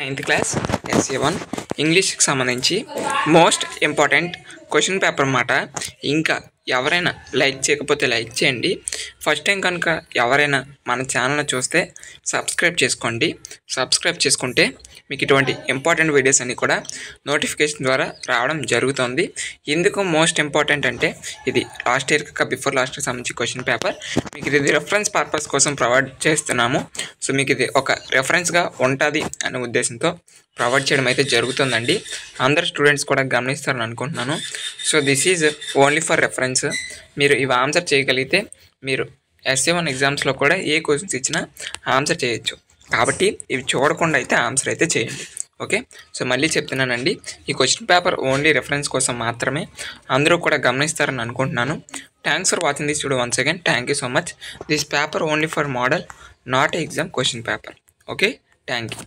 9th class SA1 ఇంగ్లీష్కి సంబంధించి most important question paper అన్నమాట. ఇంకా ఎవరైనా లైక్ చేయకపోతే లైక్ చేయండి. ఫస్ట్ టైం కనుక ఎవరైనా మన ఛానల్ని చూస్తే సబ్స్క్రైబ్ చేసుకోండి. సబ్స్క్రైబ్ చేసుకుంటే మీకు ఇటువంటి ఇంపార్టెంట్ వీడియోస్ అన్నీ కూడా నోటిఫికేషన్ ద్వారా రావడం జరుగుతుంది. ఎందుకు మోస్ట్ ఇంపార్టెంట్ అంటే ఇది లాస్ట్ ఇయర్ కాక బిఫోర్ లాస్ట్ ఇయర్ సంబంధించి క్వశ్చన్ పేపర్. మీకు ఇది రిఫరెన్స్ పర్పస్ కోసం ప్రొవైడ్ చేస్తున్నాము. సో మీకు ఇది ఒక రెఫరెన్స్గా ఉంటుంది అనే ఉద్దేశంతో ప్రొవైడ్ చేయడం అయితే జరుగుతుందండి. అందరు స్టూడెంట్స్ కూడా గమనిస్తారని అనుకుంటున్నాను. So this is only for reference. మీరు ఇవి ఆన్సర్ చేయగలిగితే మీరు SA1 ఎగ్జామ్స్లో కూడా ఏ క్వశ్చన్స్ ఇచ్చినా ఆన్సర్ చేయొచ్చు. కాబట్టి ఇవి చూడకుండా అయితే ఆన్సర్ అయితే చేయండి. ఓకే, సో మళ్ళీ చెప్తున్నానండి, ఈ క్వశ్చన్ పేపర్ ఓన్లీ రెఫరెన్స్ కోసం మాత్రమే. అందరూ కూడా గమనిస్తారని అనుకుంటున్నాను. Thanks for watching this video once again. Thank you so much. This paper only for model, not exam question paper. Okay, thank you.